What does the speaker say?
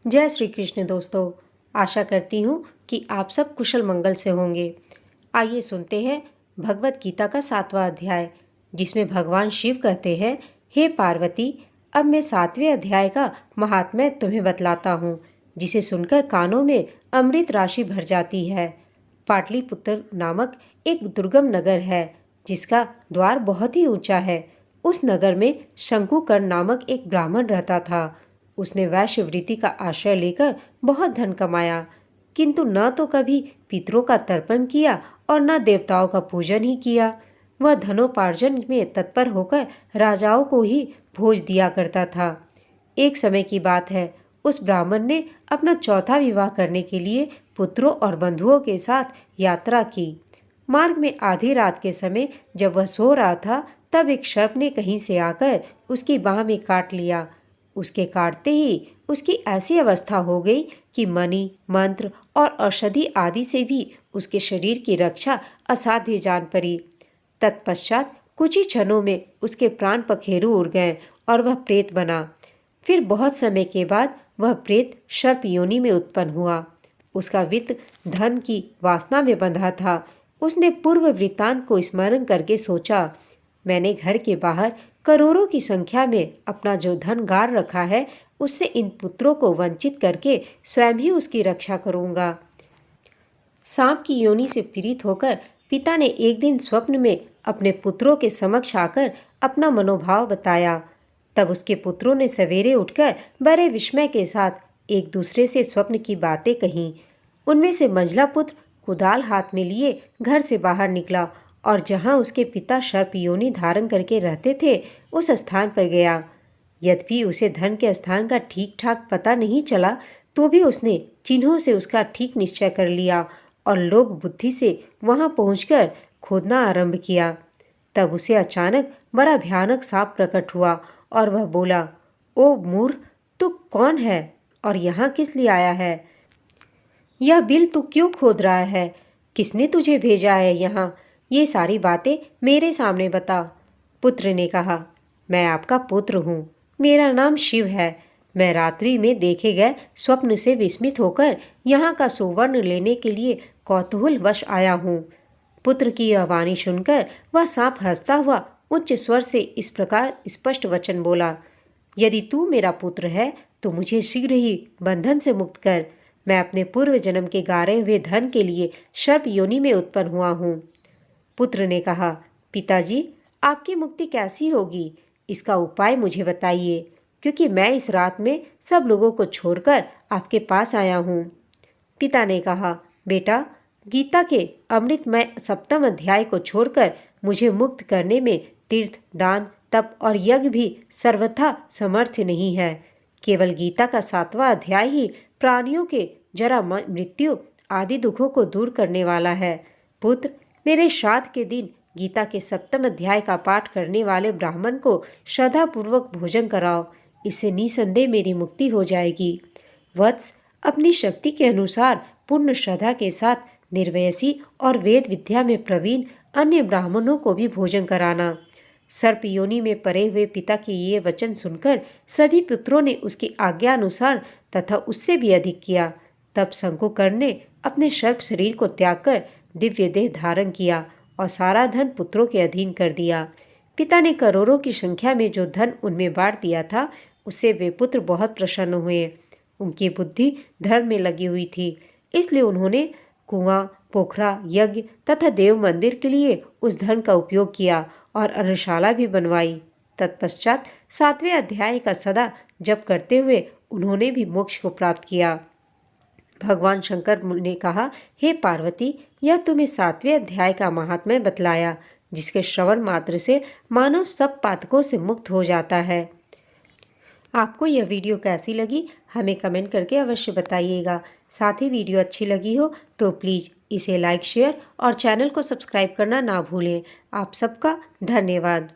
जय श्री कृष्ण दोस्तों। आशा करती हूँ कि आप सब कुशल मंगल से होंगे। आइए सुनते हैं भगवत गीता का 7वां अध्याय, जिसमें भगवान शिव कहते हैं, हे पार्वती, अब मैं 7वें अध्याय का महात्म्य तुम्हें बतलाता हूँ, जिसे सुनकर कानों में अमृत राशि भर जाती है। पाटलिपुत्र नामक एक दुर्गम नगर है, जिसका द्वार बहुत ही ऊंचा है। उस नगर में शंकुकर्ण नामक एक ब्राह्मण रहता था। उसने वैश्यवृत्ति का आश्रय लेकर बहुत धन कमाया, किंतु न तो कभी पितरों का तर्पण किया और न देवताओं का पूजन ही किया। वह धनोपार्जन में तत्पर होकर राजाओं को ही भोज दिया करता था। एक समय की बात है, उस ब्राह्मण ने अपना चौथा विवाह करने के लिए पुत्रों और बंधुओं के साथ यात्रा की। मार्ग में आधी रात के समय जब वह सो रहा था, तब एक सर्प ने कहीं से आकर उसकी बाह में काट लिया। उसके काटते ही उसकी ऐसी अवस्था हो गई कि मणि, मंत्र और औषधि आदि से भी उसके शरीर की रक्षा असाध्य जान पड़ी। तत्पश्चात कुछ ही क्षणों में उसके प्राण पखेरु उड़ गए और वह प्रेत बना। फिर बहुत समय के बाद वह प्रेत सर्प योनि में उत्पन्न हुआ। उसका वित्त धन की वासना में बंधा था। उसने पूर्व वृत्तांत को स्मरण करके सोचा, मैंने घर के बाहर करोड़ों की संख्या में अपना जो धन गाड़ रखा है, उससे इन पुत्रों को वंचित करके स्वयं ही उसकी रक्षा करूंगा। सांप की योनि से पीड़ित होकर पिता ने एक दिन स्वप्न में अपने पुत्रों के समक्ष आकर अपना मनोभाव बताया। तब उसके पुत्रों ने सवेरे उठकर बड़े विस्मय के साथ एक दूसरे से स्वप्न की बातें कहीं। उनमें से मंझला पुत्र कुदाल हाथ में लिए घर से बाहर निकला और जहां उसके पिता सर्प योनि धारण करके रहते थे, उस स्थान पर गया। यद्यपि उसे धन के स्थान का ठीक ठाक पता नहीं चला, तो भी उसने चिन्हों से उसका ठीक निश्चय कर लिया और लोक बुद्धि से वहां पहुंचकर खोदना आरंभ किया। तब उसे अचानक बड़ा भयानक सांप प्रकट हुआ और वह बोला, ओ मूर्ख, तू कौन है और यहाँ किस लिए आया है? यह बिल तू क्यों खोद रहा है? किसने तुझे भेजा है यहाँ? ये सारी बातें मेरे सामने बता। पुत्र ने कहा, मैं आपका पुत्र हूँ। मेरा नाम शिव है। मैं रात्रि में देखे गए स्वप्न से विस्मित होकर यहाँ का सुवर्ण लेने के लिए कौतूहल वश आया हूँ। पुत्र की यह वाणी सुनकर वह सांप हंसता हुआ उच्च स्वर से इस प्रकार स्पष्ट वचन बोला, यदि तू मेरा पुत्र है तो मुझे शीघ्र ही बंधन से मुक्त कर। मैं अपने पूर्व जन्म के गारे हुए धन के लिए सर्प योनि में उत्पन्न हुआ हूँ। पुत्र ने कहा, पिताजी, आपकी मुक्ति कैसी होगी? इसका उपाय मुझे बताइए, क्योंकि मैं इस रात में सब लोगों को छोड़कर आपके पास आया हूँ। पिता ने कहा, बेटा, गीता के अमृतमय 7वें अध्याय को छोड़कर मुझे मुक्त करने में तीर्थ, दान, तप और यज्ञ भी सर्वथा समर्थ नहीं है। केवल गीता का 7वां अध्याय ही प्राणियों के जरा मृत्यु आदि दुखों को दूर करने वाला है। पुत्र, मेरे श्राद्ध के दिन गीता के 7वें अध्याय का पाठ करने वाले ब्राह्मण को श्रद्धापूर्वक भोजन कराओ। इससे निसंदेह मेरी मुक्ति हो जाएगी। वत्स, अपनी शक्ति के अनुसार पूर्ण श्रद्धा के साथ निर्वयसी और वेद विद्या में प्रवीण अन्य ब्राह्मणों को भी भोजन कराना। सर्प योनि में पड़े हुए पिता के ये वचन सुनकर सभी पुत्रों ने उसकी आज्ञा अनुसार तथा उससे भी अधिक किया। तब शंकुकर्ण ने अपने सर्प शरीर को त्याग कर दिव्य देह धारण किया और सारा धन पुत्रों के अधीन कर दिया। पिता ने करोड़ों की संख्या में जो धन उनमें बांट दिया था, उससे वे पुत्र बहुत प्रसन्न हुए। उनकी बुद्धि धर्म में लगी हुई थी, इसलिए उन्होंने कुआं, पोखरा, यज्ञ तथा देव मंदिर के लिए उस धन का उपयोग किया और अन्नशाला भी बनवाई। तत्पश्चात 7वें अध्याय का सदा जप करते हुए उन्होंने भी मोक्ष को प्राप्त किया। भगवान शंकर ने कहा, हे पार्वती, यह तुम्हें 7वें अध्याय का महात्म्य बतलाया, जिसके श्रवण मात्र से मानव सब पातकों से मुक्त हो जाता है। आपको यह वीडियो कैसी लगी, हमें कमेंट करके अवश्य बताइएगा। साथ ही वीडियो अच्छी लगी हो तो प्लीज़ इसे लाइक, शेयर और चैनल को सब्सक्राइब करना ना भूलें। आप सबका धन्यवाद।